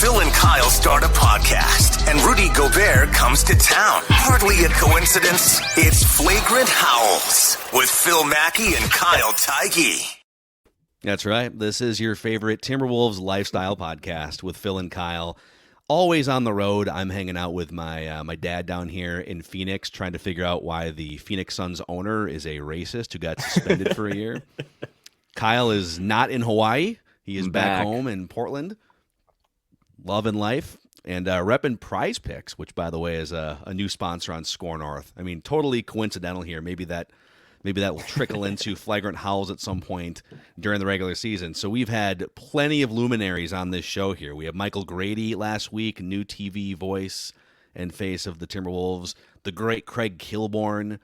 Phil and Kyle start a podcast, and Rudy Gobert comes to town. Hardly a coincidence. It's Flagrant Howls with Phil Mackey and Kyle Teige. That's right. This is your favorite Timberwolves lifestyle podcast with Phil and Kyle. Always on the road. I'm hanging out with my dad down here in Phoenix, trying to figure out why the Phoenix Suns owner is a racist who got suspended for a year. Kyle is not in Hawaii. He is back home in Portland, loving life, and repping Prize Picks, which, by the way, is a new sponsor on Score North. I mean, totally coincidental here. Maybe that will trickle into Flagrant Howls at some point during the regular season. So we've had plenty of luminaries on this show here. We have Michael Grady last week, new TV voice and face of the Timberwolves. The great Craig Kilborn,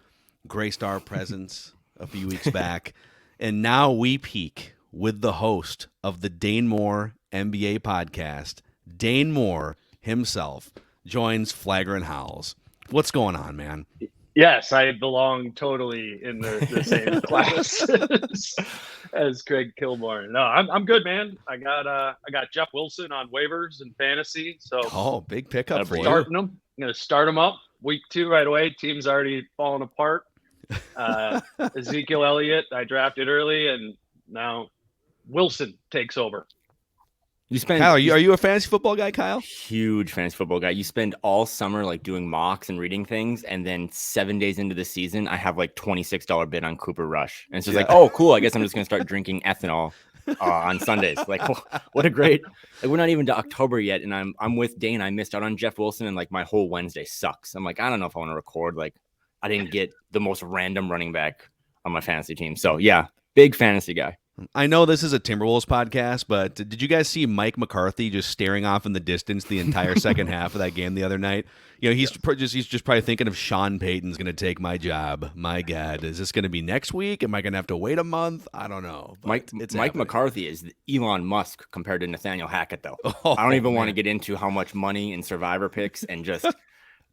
Gray Star presence a few weeks back. And now we peak with the host of the Dane Moore NBA podcast. Dane Moore himself joins Flagrant Howls. What's going on, man? Yes, I belong totally in the same class as Craig Kilborn. No, I'm good, man. I got Jeff Wilson on waivers and fantasy. So big pickup for you. Starting him. I'm gonna start him up week 2 right away. Team's already falling apart. Ezekiel Elliott, I drafted early, and now Wilson takes over. Kyle, are you a fantasy football guy, Kyle? Huge fantasy football guy. You spend all summer like doing mocks and reading things, and then 7 days into the season, I have like $26 bid on Cooper Rush, and it's just like, oh, cool. I guess I'm just gonna start drinking ethanol on Sundays. Like, what a great! Like, we're not even to October yet, and I'm with Dane. I missed out on Jeff Wilson, and like my whole Wednesday sucks. I'm like, I don't know if I want to record. Like, I didn't get the most random running back on my fantasy team. So yeah, big fantasy guy. I know this is a Timberwolves podcast, but did you guys see Mike McCarthy just staring off in the distance the entire second half of that game the other night? You know, he's just probably thinking of Sean Payton's going to take my job. My God, is this going to be next week? Am I going to have to wait a month? I don't know. Mike McCarthy is Elon Musk compared to Nathaniel Hackett, though. I don't even want to get into how much money in Survivor picks and just.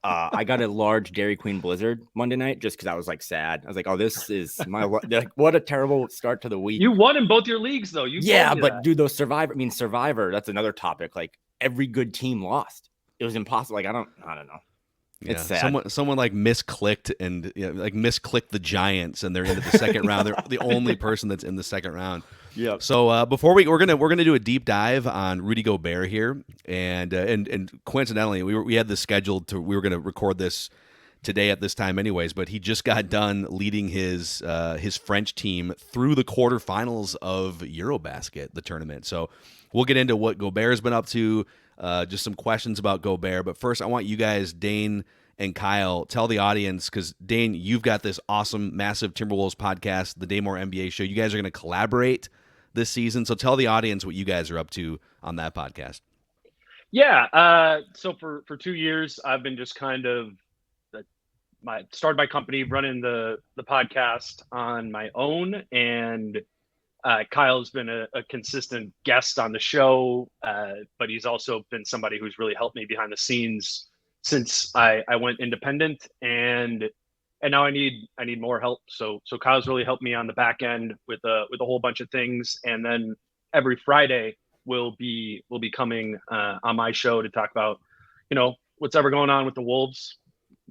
I got a large Dairy Queen Blizzard Monday night just because I was like sad. I was like, "Oh, this is my like, what a terrible start to the week." You won in both your leagues, though. But dude, those Survivor. That's another topic. Like every good team lost. It was impossible. Like I don't know. It's sad. Someone like misclicked and misclicked the Giants, and they're into the second round. They're the only person that's in the second round. Yeah. So before we're gonna do a deep dive on Rudy Gobert here, and coincidentally we had this scheduled we were gonna record this today at this time anyways, but he just got done leading his French team through the quarterfinals of Eurobasket, the tournament. So we'll get into what Gobert's been up to, just some questions about Gobert. But first, I want you guys, Dane and Kyle, tell the audience, because Dane, you've got this awesome, massive Timberwolves podcast, the Dane Moore NBA show. You guys are going to collaborate this season, so tell the audience what you guys are up to on that podcast. Yeah, so for 2 years, I've been just kind of started my company running the podcast on my own, and Kyle's been a consistent guest on the show, but he's also been somebody who's really helped me behind the scenes since I went independent, and now I need more help. So Kyle's really helped me on the back end with a whole bunch of things, and then every Friday we'll be coming on my show to talk about what's ever going on with the Wolves.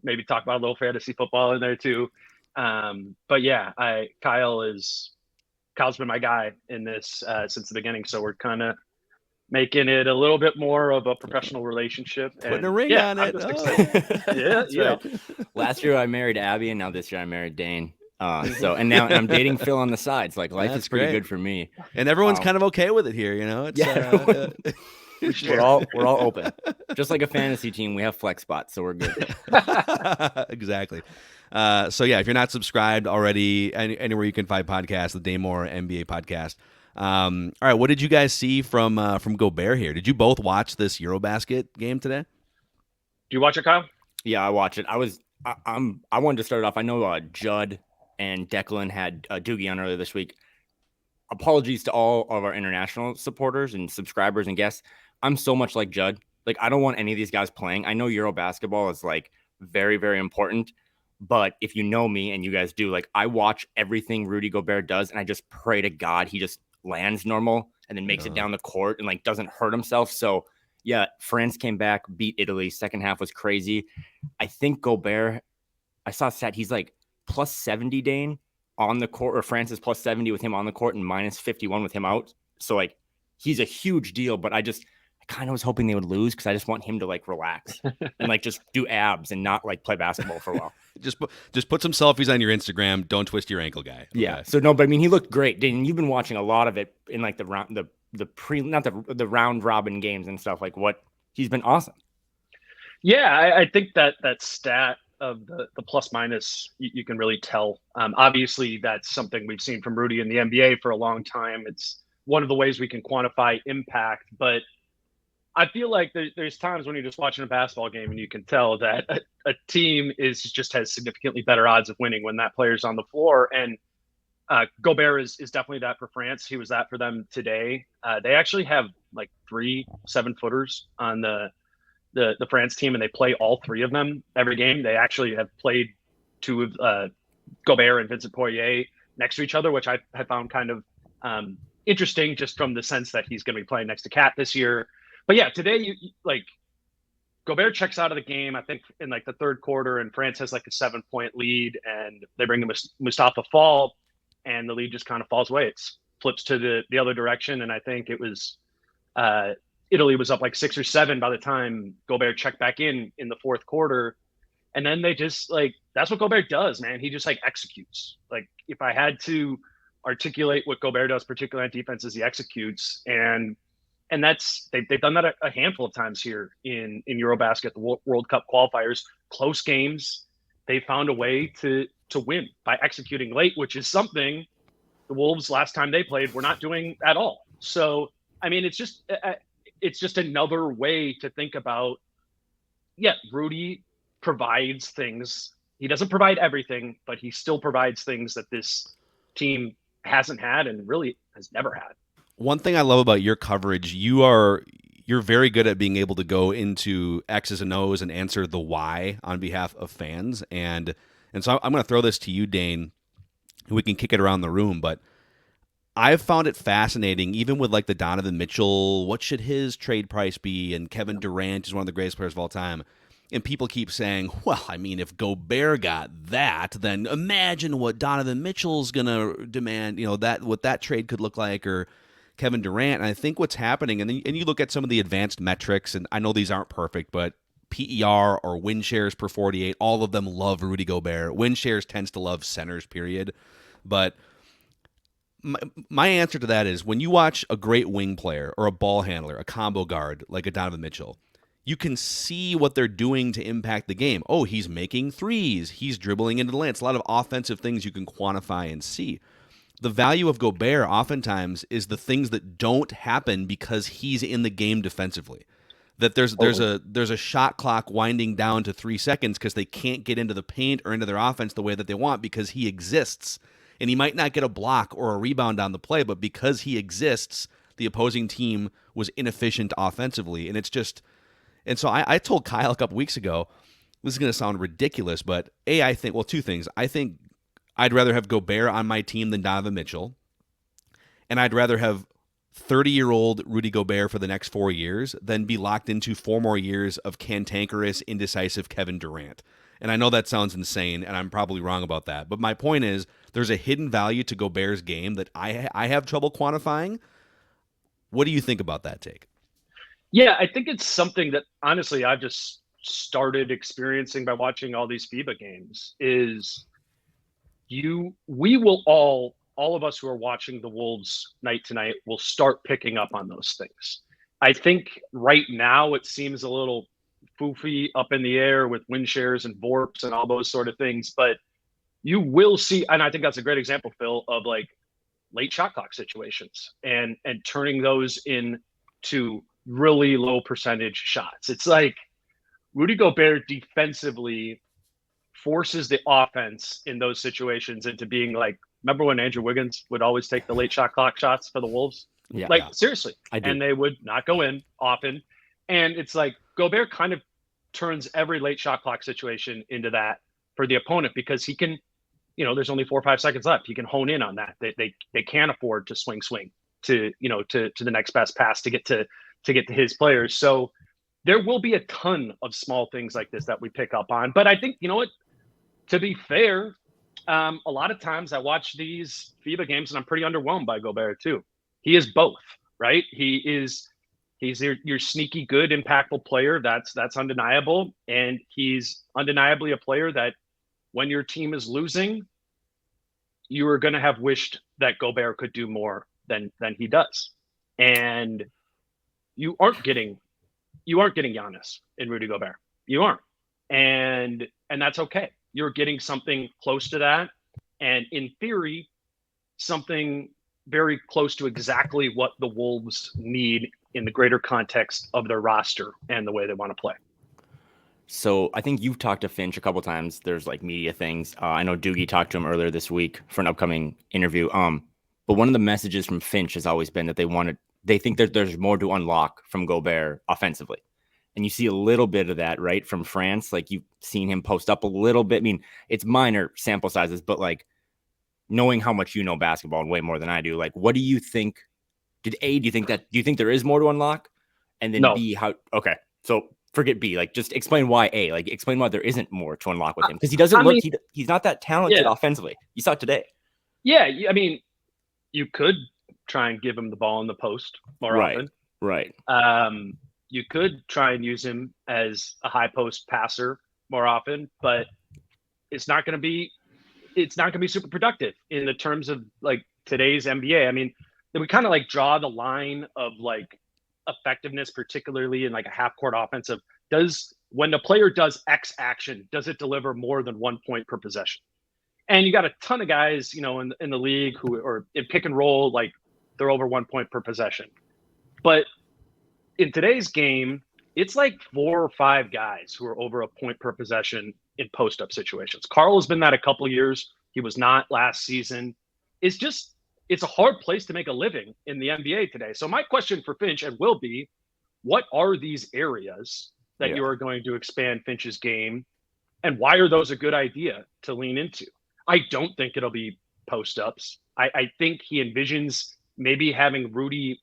Maybe talk about a little fantasy football in there too. But yeah, Kyle's been my guy in this since the beginning. So we're kind of making it a little bit more of a professional relationship. Putting a ring on it. Yeah. Right. Last year I married Abby, and now this year I married Dane. And now I'm dating Phil on the sides. Like life is pretty good for me. And everyone's kind of okay with it here, It's, we're all open. Just like a fantasy team, we have flex spots, so we're good. Exactly. So yeah, if you're not subscribed already, anywhere you can find podcasts, the Dane Moore NBA podcast. All right, what did you guys see from Gobert here? Did you both watch this Eurobasket game today? Do you watch it, Kyle? Yeah, I watched it. I wanted to start it off. I know Judd and Declan had Doogie on earlier this week. Apologies to all of our international supporters and subscribers and guests. I'm so much like Judd. Like, I don't want any of these guys playing. I know Euro basketball is like very, very important. But if you know me, and you guys do, like, I watch everything Rudy Gobert does, and I just pray to God he just lands normal and then makes it down the court and like doesn't hurt himself. So Yeah, France came back, beat Italy. Second half was crazy. I think Gobert, I saw a stat, he's like plus 70, Dane, on the court, or France is plus 70 with him on the court and minus 51 with him out. So like he's a huge deal, but I kind of was hoping they would lose because I just want him to like relax and like just do abs and not like play basketball for a while. Just put some selfies on your Instagram. Don't twist your ankle, guy. Okay. Yeah. So no, but I mean, he looked great. Dane, you've been watching a lot of it in like the round robin games and stuff. Like what, he's been awesome. Yeah, I think that stat of the plus minus, you can really tell. Obviously, that's something we've seen from Rudy in the NBA for a long time. It's one of the ways we can quantify impact. But I feel like there's times when you're just watching a basketball game and you can tell that a team just has significantly better odds of winning when that player's on the floor. And Gobert is definitely that for France. He was that for them today. They actually have like 3 7-footers on the France team, and they play all 3 of them every game. They actually have played 2 of Gobert and Vincent Poirier next to each other, which I found kind of interesting just from the sense that he's going to be playing next to Cat this year. But yeah, today, Gobert checks out of the game, I think, in like the third quarter, and France has like a 7-point lead, and they bring in Mustafa Fall, and the lead just kind of falls away. It flips to the other direction, and I think it was Italy was up like 6 or 7 by the time Gobert checked back in the fourth quarter. And then they just that's what Gobert does, man. He just executes. Like if I had to articulate what Gobert does, particularly on defense, is he executes. And that's, they've done that a handful of times here in Eurobasket, the World Cup qualifiers, close games. They found a way to win by executing late, which is something the Wolves last time they played were not doing at all. So, I mean, it's just another way to think about, Rudy provides things. He doesn't provide everything, but he still provides things that this team hasn't had and really has never had. One thing I love about your coverage, you're very good at being able to go into X's and O's and answer the why on behalf of fans. And so I'm going to throw this to you, Dane. We can kick it around the room, but I've found it fascinating, even with like the Donovan Mitchell, what should his trade price be? And Kevin Durant is one of the greatest players of all time. And people keep saying, well, I mean, if Gobert got that, then imagine what Donovan Mitchell's going to demand, what that trade could look like, or Kevin Durant. And I think what's happening, and you look at some of the advanced metrics, and I know these aren't perfect, but PER or win shares per 48, all of them love Rudy Gobert. Win shares tends to love centers, period. But my answer to that is when you watch a great wing player or a ball handler, a combo guard like a Donovan Mitchell, you can see what they're doing to impact the game. Oh, he's making threes. He's dribbling into the lane. It's a lot of offensive things you can quantify and see. The value of Gobert oftentimes is the things that don't happen because he's in the game defensively. That there's a shot clock winding down to 3 seconds because they can't get into the paint or into their offense the way that they want because he exists. And he might not get a block or a rebound on the play, but because he exists, the opposing team was inefficient offensively. And so I told Kyle a couple weeks ago, this is going to sound ridiculous, but I think, well, 2 things. I think I'd rather have Gobert on my team than Donovan Mitchell. And I'd rather have 30-year-old Rudy Gobert for the next 4 years than be locked into 4 more years of cantankerous, indecisive Kevin Durant. And I know that sounds insane, and I'm probably wrong about that. But my point is, there's a hidden value to Gobert's game that I have trouble quantifying. What do you think about that take? Yeah, I think it's something that, honestly, I've just started experiencing by watching all these FIBA games is we will all of us who are watching the Wolves night to night will start picking up on those things. I think right now it seems a little foofy up in the air with win shares and VORPs and all those sort of things, but you will see, and I think that's a great example, Phil, of like late shot clock situations and turning those into really low percentage shots. It's like Rudy Gobert defensively forces the offense in those situations into being like, remember when Andrew Wiggins would always take the late shot clock shots for the Wolves? Yeah. Seriously. And they would not go in often. And it's like Gobert kind of turns every late shot clock situation into that for the opponent because he can, there's only 4 or 5 seconds left. He can hone in on that. They can't afford to swing to the next best pass to get to his players. So there will be a ton of small things like this that we pick up on. But I think, you know what, to be fair, a lot of times I watch these FIBA games and I'm pretty underwhelmed by Gobert too. He is both, right? He's your sneaky good, impactful player. That's undeniable. And he's undeniably a player that when your team is losing, you are going to have wished that Gobert could do more than he does. And you aren't getting Giannis in Rudy Gobert. You aren't. And that's okay. You're getting something close to that. And in theory, something very close to exactly what the Wolves need in the greater context of their roster and the way they want to play. So I think you've talked to Finch a couple times. There's like media things. I know Doogie talked to him earlier this week for an upcoming interview. But one of the messages from Finch has always been that they think that there's more to unlock from Gobert offensively. And you see a little bit of that, right, from France. Like you've seen him post up a little bit. I mean, it's minor sample sizes, but like knowing how much you know basketball and way more than I do, like what do you think? Do you think there is more to unlock? And then No. B, okay. So forget B, like just explain why A, like explain why there isn't more to unlock with him. Because he doesn't he's not that talented offensively. You saw it today. Yeah. I mean, you could try and give him the ball in the post more often. Right. You could try and use him as a high post passer more often, but it's not going to be super productive in the terms of like today's NBA. I mean, we kind of like draw the line of like effectiveness, particularly in like a half court offensive. When the player does X action, does it deliver more than 1 point per possession? And you got a ton of guys, you know, in the league who are in pick and roll, like they're over 1 point per possession. But in today's game, it's like 4 or 5 guys who are over a point per possession in post-up situations. Karl has been that a couple of years. He was not last season. It's a hard place to make a living in the NBA today. So my question for Finch and will be, what are these areas that you are going to expand Finch's game, and why are those a good idea to lean into? I don't think it'll be post-ups. I think he envisions maybe having Rudy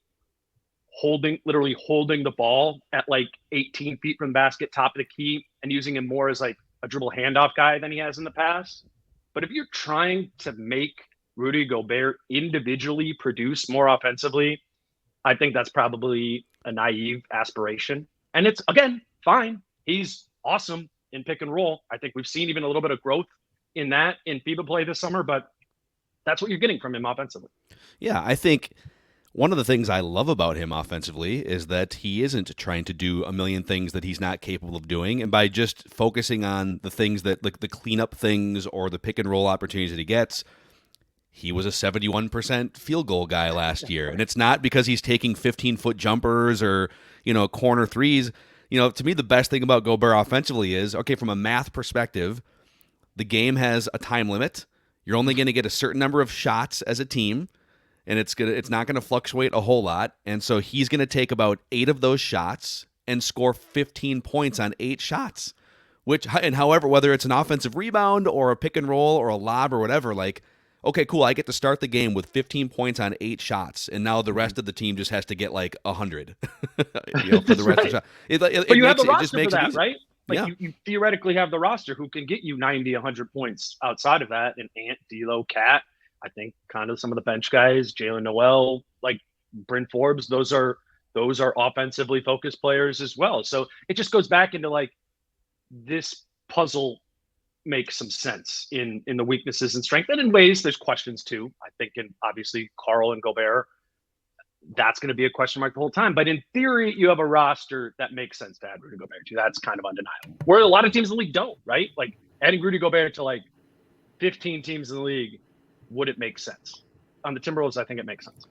literally holding the ball at like 18 feet from the basket, top of the key, and using him more as like a dribble handoff guy than he has in the past. But if you're trying to make Rudy Gobert individually produce more offensively, I think that's probably a naive aspiration. And it's, again, fine. He's awesome in pick and roll. I think we've seen even a little bit of growth in that in FIBA play this summer, but that's what you're getting from him offensively. Yeah, I think one of the things I love about him offensively is that he isn't trying to do a million things that he's not capable of doing. And by just focusing on the things that, like the cleanup things or the pick and roll opportunities that he gets, he was a 71% field goal guy last year. And it's not because he's taking 15-foot jumpers or, corner threes. To me, the best thing about Gobert offensively is, okay, from a math perspective, the game has a time limit. You're only going to get a certain number of shots as a team, and it's not going to fluctuate a whole lot. And so he's going to take about 8 of those shots and score 15 points on 8 shots. However, whether it's an offensive rebound or a pick and roll or a lob or whatever, like, okay, cool, I get to start the game with 15 points on 8 shots, and now the rest of the team just has to get like 100 for the rest of the shot. But you have the roster for that, right? Like you theoretically have the roster who can get you 90, 100 points outside of that. And Ant, D'Lo, Cat, I think kind of some of the bench guys, Jalen Noel, like Bryn Forbes, those are offensively focused players as well. So it just goes back into like this puzzle makes some sense in the weaknesses and strength. And in ways there's questions too. I think in obviously Karl and Gobert, that's going to be a question mark the whole time. But in theory, you have a roster that makes sense to add Rudy Gobert to. That's kind of undeniable. Where a lot of teams in the league don't, right? Like adding Rudy Gobert to like 15 teams in the league, would it make sense? On the Timberwolves, I think it makes sense.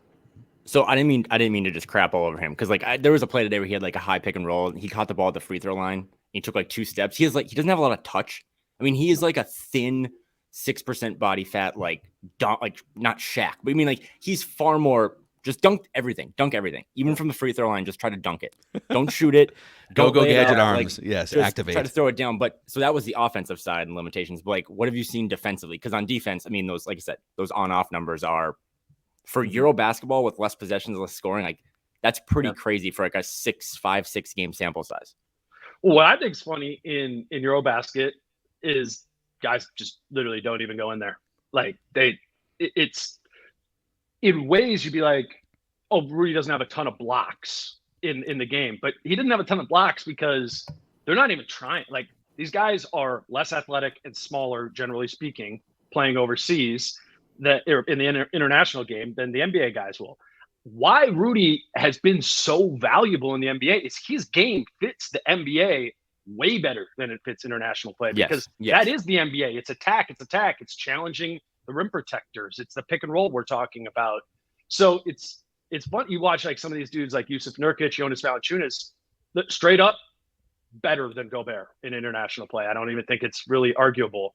So I didn't mean to just crap all over him, because there was a play today where he had like a high pick and roll. And he caught the ball at the free throw line. He took like 2 steps. He doesn't have a lot of touch. I mean, he is like a thin 6% body fat, like not Shaq, but I mean, like he's far more. Just dunk everything, even from the free throw line. Just try to dunk it. Don't shoot it. Go gadget arms. Yes, activate. Try to throw it down. But so that was the offensive side and limitations. But like, what have you seen defensively? Because on defense, I mean, those, like I said, those on-off numbers are for Euro basketball with less possessions, less scoring. Like that's pretty crazy for like a 5-6 game sample size. What I think is funny in Eurobasket is guys just literally don't even go in there. Like it's in ways you'd be like, oh, Rudy doesn't have a ton of blocks in the game, but he didn't have a ton of blocks because they're not even trying. Like these guys are less athletic and smaller, generally speaking, playing overseas that in the international game than the NBA guys will. Why Rudy has been so valuable in the NBA is his game fits the NBA way better than it fits international play because that is the NBA. It's attack. It's challenging the rim protectors. It's the pick and roll we're talking about. So it's fun. You watch like some of these dudes like Jusuf Nurkic, Jonas Valanciunas, straight up better than Gobert in international play. I don't even think it's really arguable.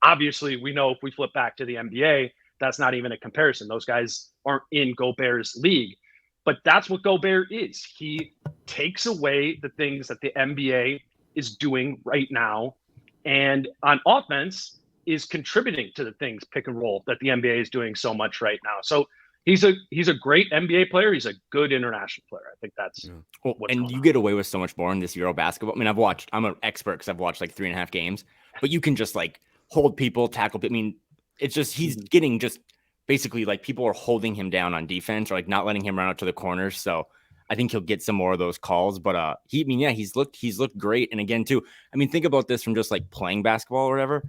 Obviously, we know if we flip back to the NBA, that's not even a comparison. Those guys aren't in Gobert's league. But that's what Gobert is. He takes away the things that the NBA is doing right now, and on offense is contributing to the things pick and roll that the NBA is doing so much right now. So he's a great NBA player. He's a good international player. I think that's and you get away with so much more in this Euro basketball. I mean, I'm an expert because I've watched like 3.5 games, but you can just like hold people, tackle. I mean, it's just he's getting just basically like people are holding him down on defense or like not letting him run out to the corners. So I think he'll get some more of those calls. But he's looked great. And again, too, I mean, think about this from just like playing basketball or whatever.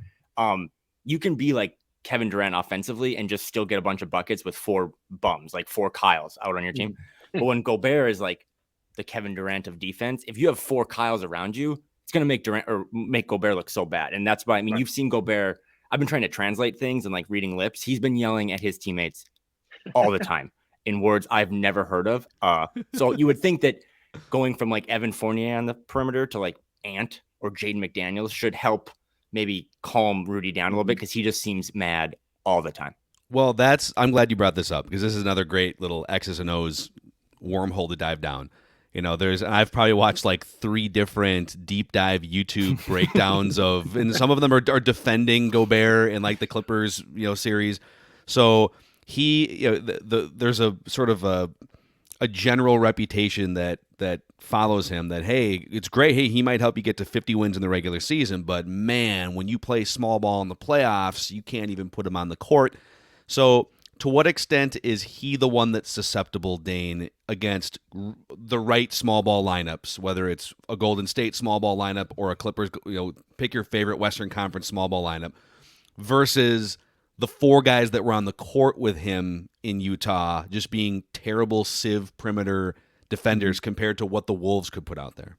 You can be like Kevin Durant offensively and just still get a bunch of buckets with 4 bums, like 4 Kyles out on your team. But when Gobert is like the Kevin Durant of defense, if you have 4 Kyles around you, it's going to make Gobert look so bad. And that's why, I mean, You've seen Gobert. I've been trying to translate things and like reading lips. He's been yelling at his teammates all the time in words I've never heard of. So you would think that going from like Evan Fournier on the perimeter to like Ant or Jaden McDaniels should help maybe calm Rudy down a little bit because he just seems mad all the time. Well, I'm glad you brought this up because this is another great little X's and O's wormhole to dive down. You know, I've probably watched like 3 different deep dive YouTube breakdowns and some of them are defending Gobert in like the Clippers, series. So there's a sort of a general reputation that follows him that, hey, it's great. Hey, he might help you get to 50 wins in the regular season, but man, when you play small ball in the playoffs, you can't even put him on the court. So to what extent is he the one that's susceptible, Dane, against the right small ball lineups, whether it's a Golden State small ball lineup or a Clippers, pick your favorite Western Conference small ball lineup, versus the 4 guys that were on the court with him in Utah just being terrible sieve perimeter defenders compared to what the Wolves could put out there?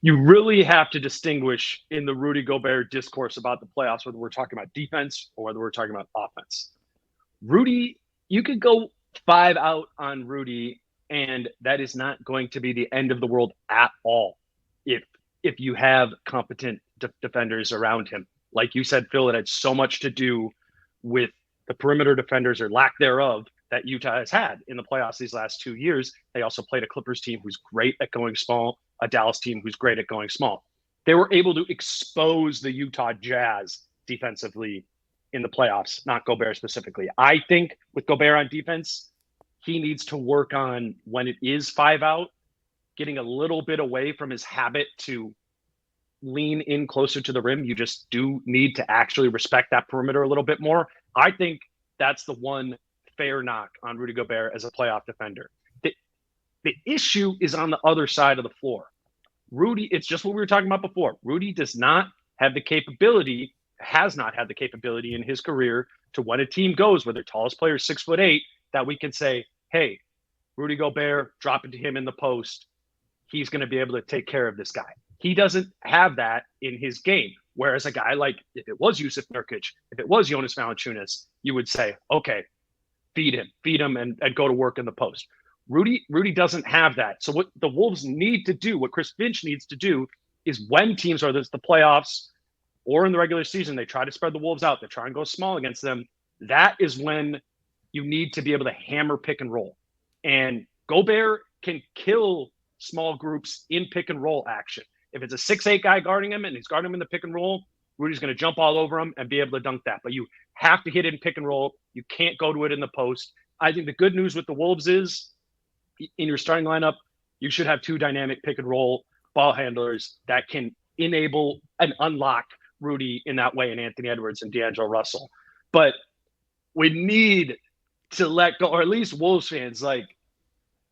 You really have to distinguish in the Rudy Gobert discourse about the playoffs, whether we're talking about defense or whether we're talking about offense. Rudy, you could go 5 out on Rudy, and that is not going to be the end of the world at all if you have competent defenders around him. Like you said, Phil, it had so much to do with the perimeter defenders or lack thereof that Utah has had in the playoffs these last 2 years. They also played a Clippers team who's great at going small, a Dallas team who's great at going small. They were able to expose the Utah Jazz defensively in the playoffs, not Gobert specifically. I think with Gobert on defense, he needs to work on when it is 5 out, getting a little bit away from his habit to lean in closer to the rim. You just do need to actually respect that perimeter a little bit more. I think that's the one fair knock on Rudy Gobert as a playoff defender. The issue is on the other side of the floor. Rudy, it's just what we were talking about before. Rudy does not have the capability, has not had the capability in his career to when a team goes where their tallest player is 6'8", that we can say, hey, Rudy Gobert, drop it to him in the post. He's going to be able to take care of this guy. He doesn't have that in his game. Whereas a guy like, if it was Jusuf Nurkic, if it was Jonas Valanciunas, you would say, okay, feed him and go to work in the post. Rudy doesn't have that. So what the Wolves need to do, what Chris Finch needs to do, is when teams are the playoffs or in the regular season, they try to spread the Wolves out, they try and go small against them. That is when you need to be able to hammer pick and roll. And Gobert can kill small groups in pick and roll action. If it's a 6'8" guy guarding him and he's guarding him in the pick and roll, Rudy's going to jump all over him and be able to dunk that. But you have to hit it in pick and roll. You can't go to it in the post. I think the good news with the Wolves is in your starting lineup, you should have 2 dynamic pick and roll ball handlers that can enable and unlock Rudy in that way, and Anthony Edwards and D'Angelo Russell. But we need to let go, or at least Wolves fans, like,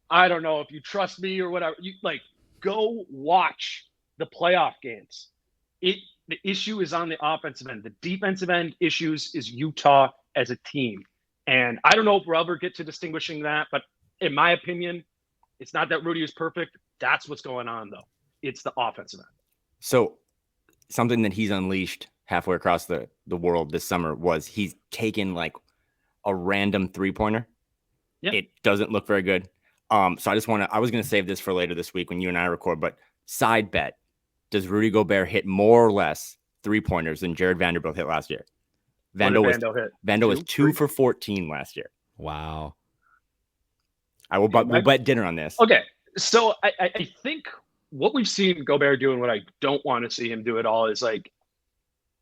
I don't know if you trust me or whatever, you like go watch the playoff games. The issue is on the offensive end. The defensive end issues is Utah as a team. And I don't know if we'll ever get to distinguishing that, but in my opinion, it's not that Rudy is perfect. That's what's going on, though. It's the offensive end. So something that he's unleashed halfway across the world this summer was he's taken like a random three-pointer. Yep. It doesn't look very good. So I was going to save this for later this week when you and I record, but side bet, does Rudy Gobert hit more or less three-pointers than Jared Vanderbilt hit last year? Vando was 2 for 14 last year. Wow. We'll bet dinner on this. Okay. So I think what we've seen Gobert do and what I don't want to see him do at all is, like,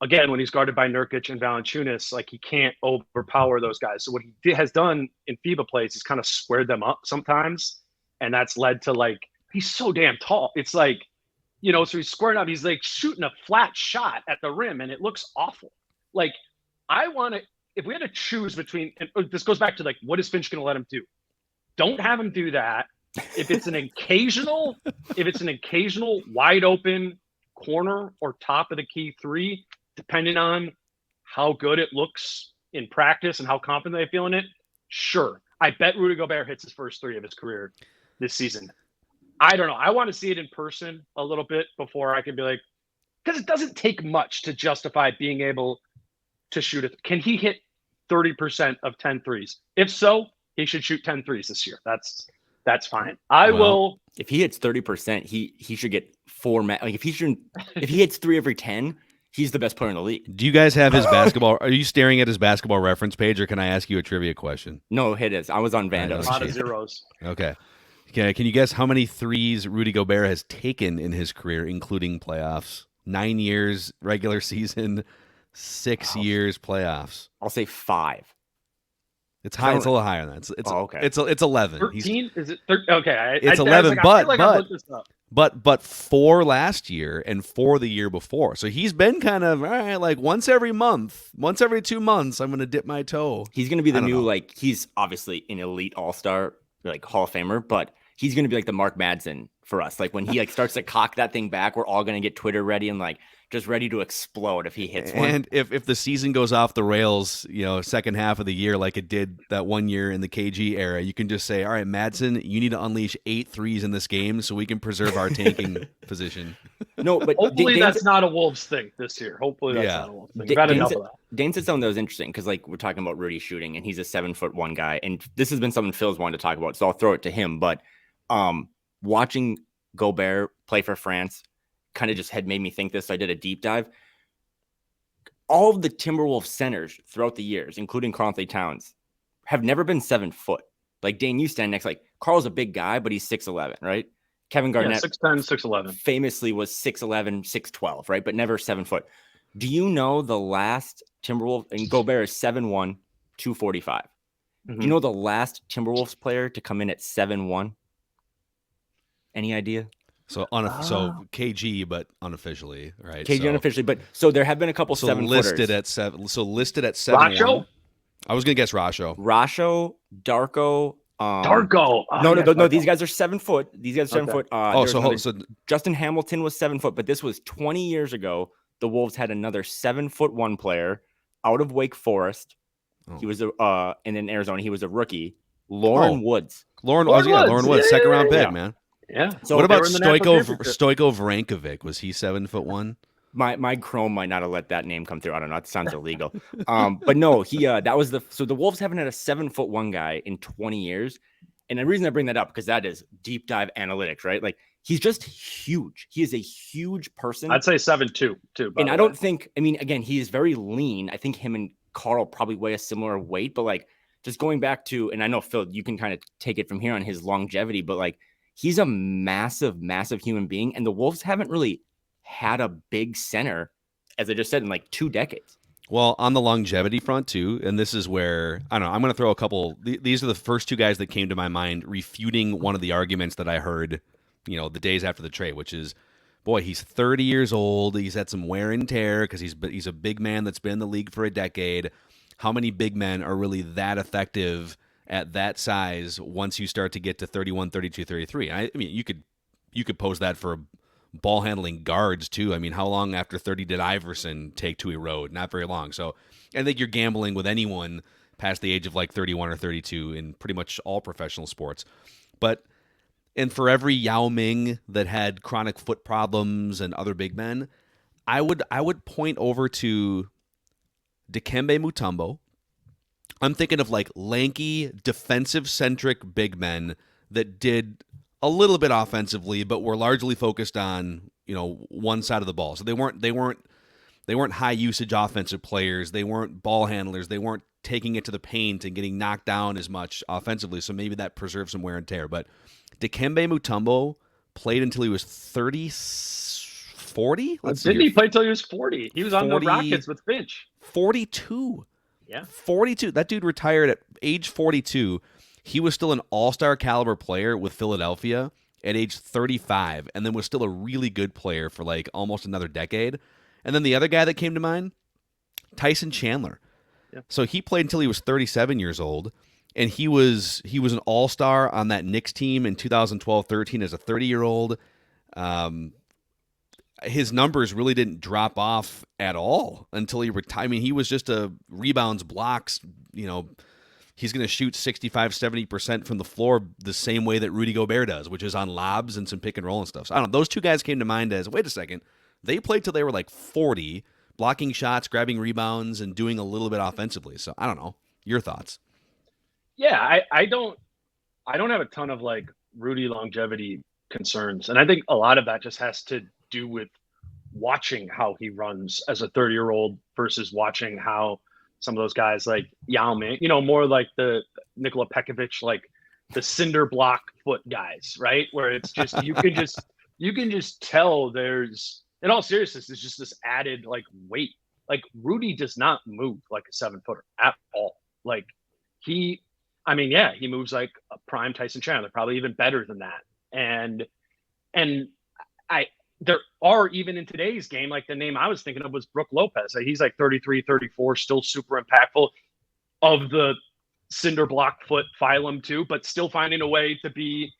again, when he's guarded by Nurkic and Valanciunas, like, he can't overpower those guys. So what he has done in FIBA plays is kind of squared them up sometimes. And that's led to, like, he's so damn tall. It's like, you know, so he's squaring up. He's like shooting a flat shot at the rim and it looks awful. Like, if we had to choose between, and this goes back to, like, what is Finch going to let him do? Don't have him do that. If it's an occasional wide open corner or top of the key three, depending on how good it looks in practice and how confident they feel in it, sure. I bet Rudy Gobert hits his first three of his career this season. I don't know. I want to see it in person a little bit before I can be like, because it doesn't take much to justify being able to shoot it. Can he hit 30% of 10 threes? If so, he should shoot 10 threes this year. That's fine. Will. If he hits 30%, he should get like if he hits 3 every 10, he's the best player in the league. Do you guys have his basketball? Are you staring at his basketball reference page, or can I ask you a trivia question? No, hit it. I was on Vando. A lot of zeros. Okay. Can you guess how many threes Rudy Gobert has taken in his career, including playoffs? 9 years regular season, 6 years playoffs. I'll say 5. It's high. It's a little higher than that. Okay. It's 11. 13? Is it 13? Okay. It's 11, but 4 last year and 4 the year before. So he's been kind of, all right, like once every month, once every 2 months, I'm going to dip my toe. He's going to be the new, like, he's obviously an elite all-star, like Hall of Famer, but he's going to be like the Mark Madsen for us. Like when he like starts to cock that thing back, we're all going to get Twitter ready and like just ready to explode if he hits one. And if the season goes off the rails, you know, second half of the year like it did that 1 year in the KG era, you can just say, all right, Madsen, you need to unleash 8 threes in this game so we can preserve our tanking position. No, but hopefully that's not a Wolves thing this year. Hopefully that's not a Wolves thing. Dane said something that was interesting because like we're talking about Rudy shooting and he's a 7'1" guy. And this has been something Phil's wanted to talk about. So I'll throw it to him. But watching Gobert play for France kind of just had made me think this. So I did a deep dive. All of the Timberwolves centers throughout the years, including Karl-Anthony Towns, have never been 7 foot. Like Dane, you stand next. Like Carl's a big guy, but he's 6'11", right? Kevin Garnett, 6'10", 6'11", famously was 6'11", 6'12", right? But never 7 foot. Do you know the last Timberwolves? And Gobert is 7'1", 245. Mm-hmm. Do you know the last Timberwolves player to come in at 7'1"? Any idea? So KG, but unofficially, right? KG unofficially, but so there have been a couple 7-footers. listed at 7. Rasho? I was gonna guess Rasho, Darko. Darko. No. These guys are 7 foot. These guys are 7 foot. So Justin Hamilton was 7 foot, but this was 20 years ago. The Wolves had another 7'1" player out of Wake Forest. He was and in Arizona, he was a rookie. Lauren Woods. Lauren Woods, second round pick, man. Yeah. So what about Stoico Vrankovic? Was he 7'1"? My Chrome might not have let that name come through. I don't know. It sounds illegal. But no, that was the Wolves haven't had a 7'1" guy in 20 years. And the reason I bring that up, because that is deep dive analytics, right? Like he's just huge. He is a huge person. I'd say 7'2" too. And I don't think, again, he is very lean. I think him and Carl probably weigh a similar weight, but like just going back to, and I know Phil, you can kind of take it from here on his longevity, but like he's a massive, massive human being. And the Wolves haven't really had a big center, as I just said, in like 2 decades. Well, on the longevity front too, and this is where, I don't know, I'm going to throw a couple, these are the first 2 guys that came to my mind refuting one of the arguments that I heard the days after the trade, which is, boy, he's 30 years old. He's had some wear and tear because he's a big man that's been in the league for a decade. How many big men are really that effective at that size once you start to get to 31, 32, 33? I mean, you could pose that for ball handling guards too. I mean, how long after 30 did Iverson take to erode? Not very long. So I think you're gambling with anyone past the age of like 31 or 32 in pretty much all professional sports. And for every Yao Ming that had chronic foot problems and other big men, I would point over to Dikembe Mutombo. I'm thinking of like lanky, defensive-centric big men that did a little bit offensively, but were largely focused on one side of the ball. So they weren't high usage offensive players. They weren't ball handlers. They weren't taking it to the paint and getting knocked down as much offensively. So maybe that preserves some wear and tear. But Dikembe Mutombo played until he was 40. Didn't he play until he was 40? He was on the Rockets with Finch. 42. Yeah. 42. That dude retired at age 42. He was still an all-star caliber player with Philadelphia at age 35, and then was still a really good player for like almost another decade. And then the other guy that came to mind, Tyson Chandler. Yeah. So he played until he was 37 years old, and he was an all-star on that Knicks team in 2012-13 as a 30-year-old. His numbers really didn't drop off at all until he retired. I mean, he was just a rebounds, blocks, he's going to shoot 65, 70% from the floor the same way that Rudy Gobert does, which is on lobs and some pick and roll and stuff. So I don't know. Those two guys came to mind as, wait a second, they played till they were like 40, blocking shots, grabbing rebounds, and doing a little bit offensively. So I don't know. Your thoughts? Yeah, I don't have a ton of like Rudy longevity concerns. And I think a lot of that just has to do with watching how he runs as a 30-year-old versus watching how some of those guys like Yao Ming, more like the Nikola Pekovic, like the cinder block foot guys, right? Where it's just you can just tell there's, in all seriousness, there's just this added like weight. Like Rudy does not move like a 7-footer at all. Like he moves like a prime Tyson Chandler, probably even better than that. And there are, even in today's game, like the name I was thinking of was Brook Lopez. He's like 33, 34, still super impactful, of the cinder block foot phylum too, but still finding a way to be,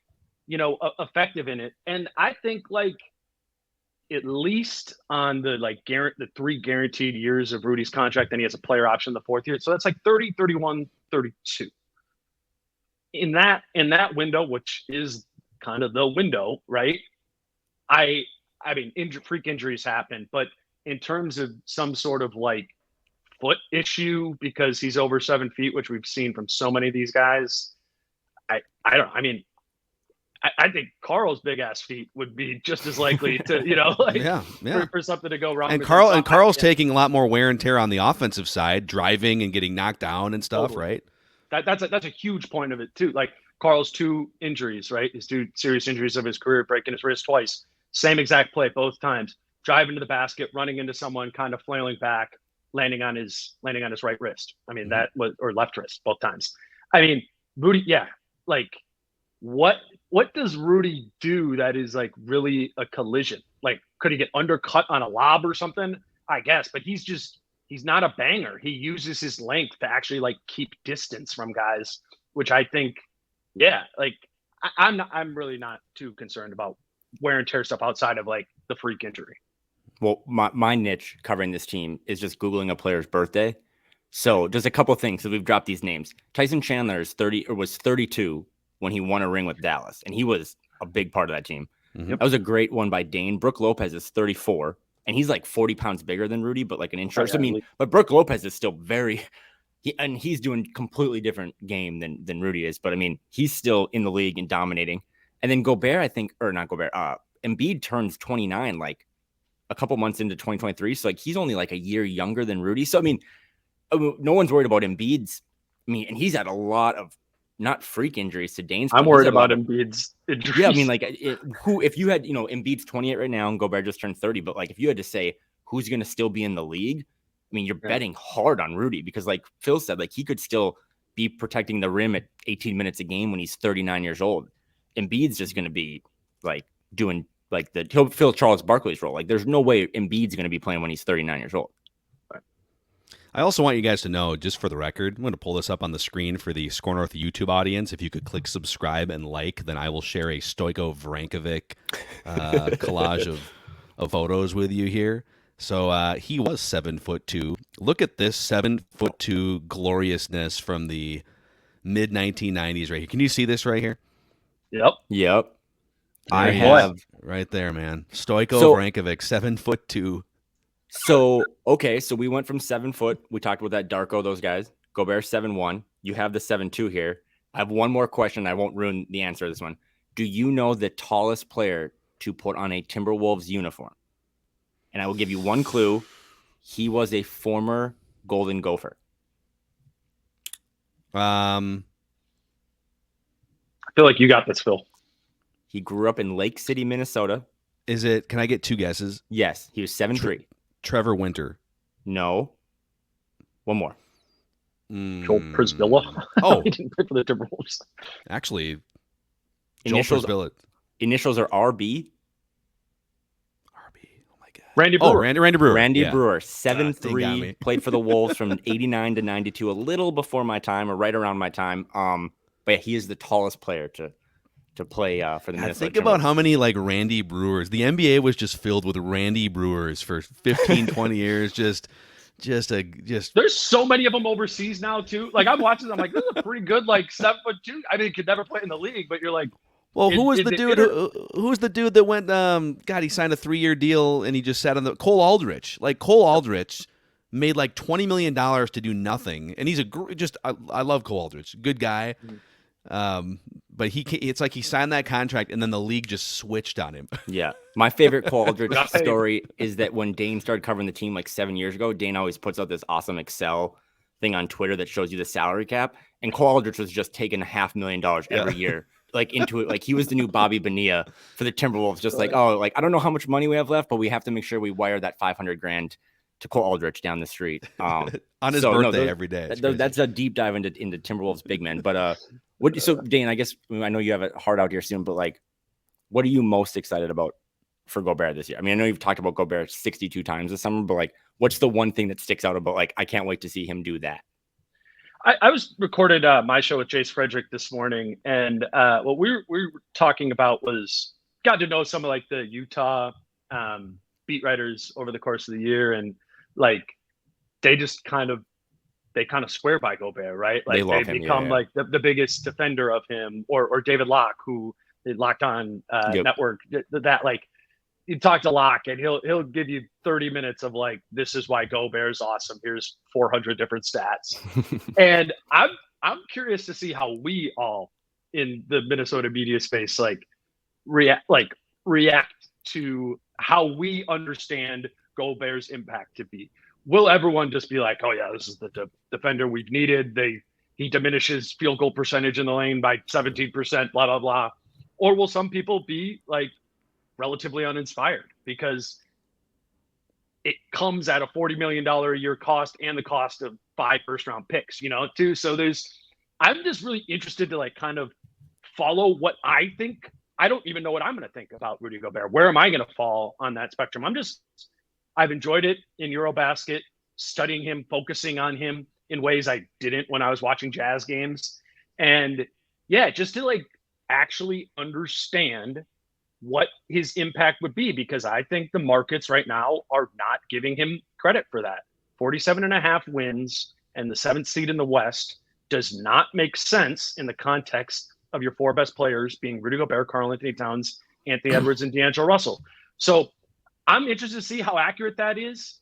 effective in it. And I think like at least on the the 3 guaranteed years of Rudy's contract, then he has a player option the 4th year. So that's like 30, 31, 32. In that window, which is kind of the window, right? I mean, freak injuries happen, but in terms of some sort of like foot issue because he's over 7 feet, which we've seen from so many of these guys, I think Carl's big ass feet would be just as likely to, for something to go wrong. And Carl's taking a lot more wear and tear on the offensive side, driving and getting knocked down and stuff, totally. Right? That's a huge point of it too. Like Carl's 2 injuries, right? His 2 serious injuries of his career, breaking his wrist twice. Same exact play both times. Driving to the basket, running into someone, kind of flailing back, landing on his right wrist. I mean, that was, or left wrist both times. I mean, Rudy, yeah. Like, what does Rudy do that is like really a collision? Like, could he get undercut on a lob or something? I guess, but he's not a banger. He uses his length to actually like keep distance from guys, which I think, yeah, like I'm really not too concerned about wear and tear stuff outside of like the freak injury. Well, my niche covering this team is just Googling a player's birthday. So just a couple of things. So we've dropped these names. Tyson Chandler was 32 when he won a ring with Dallas, and he was a big part of that team. Mm-hmm. That was a great one by Dane. Brook Lopez is 34, and he's like 40 pounds bigger than Rudy, but like an inch. So I mean, but Brook Lopez is still he's doing completely different game than Rudy is. But I mean, he's still in the league and dominating. And then Gobert, Embiid turns 29 like a couple months into 2023. So like he's only like a year younger than Rudy. So I mean, no one's worried about Embiid's. I mean, and he's had a lot of not freak injuries to Dane's. I'm worried about Embiid's injuries. Yeah, I mean, like if you had, Embiid's 28 right now and Gobert just turned 30, but like if you had to say who's going to still be in the league, I mean, you're betting hard on Rudy because like Phil said, like he could still be protecting the rim at 18 minutes a game when he's 39 years old. Embiid's just going to be like doing like he'll fill Charles Barkley's role. Like there's no way Embiid's going to be playing when he's 39 years old. I also want you guys to know, just for the record, I'm going to pull this up on the screen for the Score North YouTube audience. If you could click subscribe and like, then I will share a Stoico Vrankovic collage of photos with you here. So he was 7'2". Look at this 7'2" gloriousness from the mid 1990s right here. Can you see this right here? Yep. I have right there, man. Stoico Vrankovic, 7'2". So we went from 7 foot. We talked about that Darko, those guys. Gobert 7'1". You have the 7'2" here. I have one more question. I won't ruin the answer to this one. Do you know the tallest player to put on a Timberwolves uniform? And I will give you one clue. He was a former Golden Gopher. I feel like you got this, Phil. He grew up in Lake City, Minnesota. Can I get two guesses? Yes. He was 7'3". Trevor Winter. No. One more. Joel Prisbilla. Oh. He didn't play for the Timberwolves. Actually, Initials are RB. Oh my God. Randy Brewer. Randy Brewer. Randy Yeah. Brewer, 7'3", played for the Wolves from 89 to 92, a little before my time or right around my time. But yeah, he is the tallest player to play for the Minnesota Think Timberwolves. about how many like Randy Brewers. The NBA was just filled with Randy Brewers for 15, 20 years. Just. There's so many of them overseas now too. Like I'm watching, I'm like, this is a pretty good like 7'2". I mean, could never play in the league, but you're like, well, who was the dude that went? God, he signed a 3-year deal and he just sat on the Cole Aldrich. Like Cole Aldrich made like $20 million to do nothing, and he's I love Cole Aldrich, good guy. But it's like he signed that contract and then the league just switched on him. Yeah. My favorite Cole Aldrich story is that when Dane started covering the team like 7 years ago, Dane always puts out this awesome Excel thing on Twitter that shows you the salary cap. And Cole Aldrich was just taking $500,000 every year, like into it. Like he was the new Bobby Bonilla for the Timberwolves. Just like, I don't know how much money we have left, but we have to make sure we wire that $500,000 to Cole Aldrich down the street. On his birthday every day. That's a deep dive into Timberwolves big men. But so Dane, I guess I know you have it hard out here soon, but like, what are you most excited about for Gobert this year? I mean, I know you've talked about Gobert 62 times this summer, but like, what's the one thing that sticks out about like, I can't wait to see him do that? I recorded my show with Jace Frederick this morning, and what we were talking about was got to know some of like the Utah beat writers over the course of the year, and like they kind of swear by Gobert, right? Like they become like the biggest defender of him, or David Locke, who they Locked On Network. That like you talk to Locke and he'll give you 30 minutes of like, this is why Gobert's awesome. Here's 400 different stats, and I'm curious to see how we all in the Minnesota media space react to how we understand Gobert's impact to be. Will everyone just be like, oh yeah, this is the defender we've needed? He diminishes field goal percentage in the lane by 17%, blah, blah, blah. Or will some people be like relatively uninspired because it comes at a $40 million a year cost and the cost of 5 first-round picks, too. So I'm just really interested to like kind of follow what I think. I don't even know what I'm going to think about Rudy Gobert. Where am I going to fall on that spectrum? I've enjoyed it in Eurobasket, studying him, focusing on him in ways I didn't when I was watching Jazz games. And yeah, just to like actually understand what his impact would be, because I think the markets right now are not giving him credit for that. 47.5 wins and the 7th seed in the West does not make sense in the context of your 4 best players being Rudy Gobert, Karl-Anthony Towns, Anthony Edwards, and D'Angelo Russell. So I'm interested to see how accurate that is.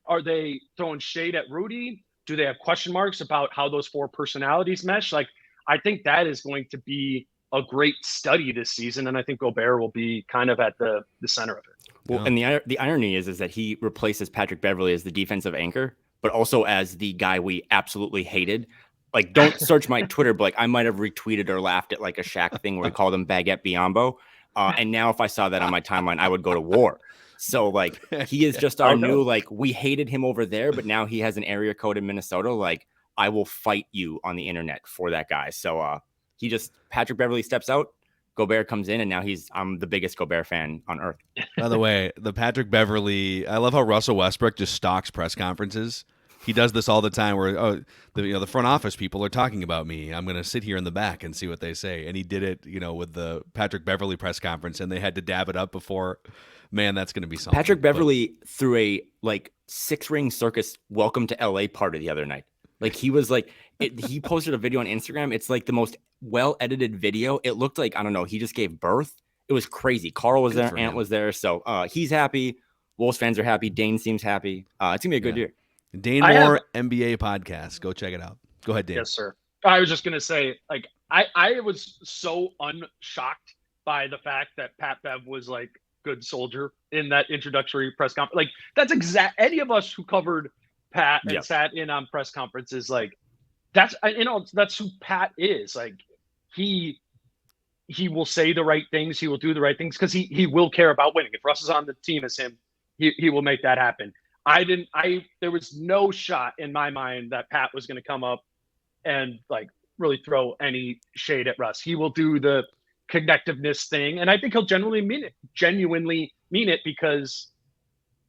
Are they throwing shade at Rudy? Do they have question marks about how those 4 personalities mesh? Like, I think that is going to be a great study this season, and I think Gobert will be kind of at the center of it. Well, and the irony is that he replaces Patrick Beverley as the defensive anchor, but also as the guy we absolutely hated. Like, don't search my Twitter, but like I might have retweeted or laughed at like a Shaq thing where we called him Baguette Biombo. And now if I saw that on my timeline, I would go to war. So like he is just our new, like, we hated him over there, but now he has an area code in Minnesota. Like, I will fight you on the internet for that guy. So Patrick Beverley steps out. Gobert comes in, and now I'm the biggest Gobert fan on earth. By the way, the Patrick Beverley, I love how Russell Westbrook just stalks press conferences. He does this all the time where, the front office people are talking about me. I'm going to sit here in the back and see what they say. And he did it, with the Patrick Beverley press conference, and they had to dab it up before. Man, that's going to be something. Patrick Beverley threw a 6-ring circus welcome to LA party the other night. He was he posted a video on Instagram. It's the most well-edited video. It looked like, I don't know, he just gave birth. It was crazy. Carl was there. Ant was there. So he's happy. Wolves fans are happy. Dane seems happy. It's going to be a good year. Dane Moore NBA podcast. Go check it out. Go ahead, Dane. Yes, sir. I was just going to say, I was so unshocked by the fact that Pat Bev was good soldier in that introductory press conference. That's any of us who covered Pat and sat in on press conferences, that's who Pat is. He will say the right things. He will do the right things because he will care about winning. If Russ is on the team as him, he will make that happen. There was no shot in my mind that Pat was going to come up and really throw any shade at Russ. He will do the connectiveness thing. And I think he'll genuinely mean it because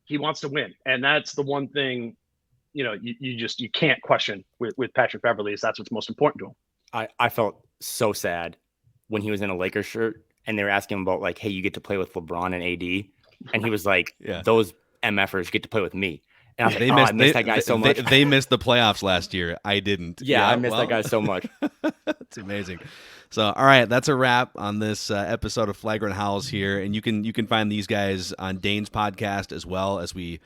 he wants to win. And that's the one thing, you can't question with Patrick Beverley, is that's what's most important to him. I felt so sad when he was in a Lakers shirt and they were asking him about hey, you get to play with LeBron and AD. And he was those MFers get to play with me. And I was I missed that guy so much. They missed the playoffs last year. I didn't. Yeah, I missed that guy so much. It's amazing. So, all right, that's a wrap on this episode of Flagrant Howls here. And you can find these guys on Dane's podcast as well as we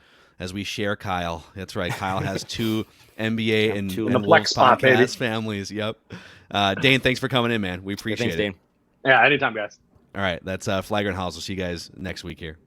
share Kyle. That's right. Kyle has 2 NBA and Wolves podcast families. Yep. Dane, thanks for coming in, man. We appreciate it. Dane. Yeah, anytime, guys. All right, that's Flagrant Howls. We'll see you guys next week here.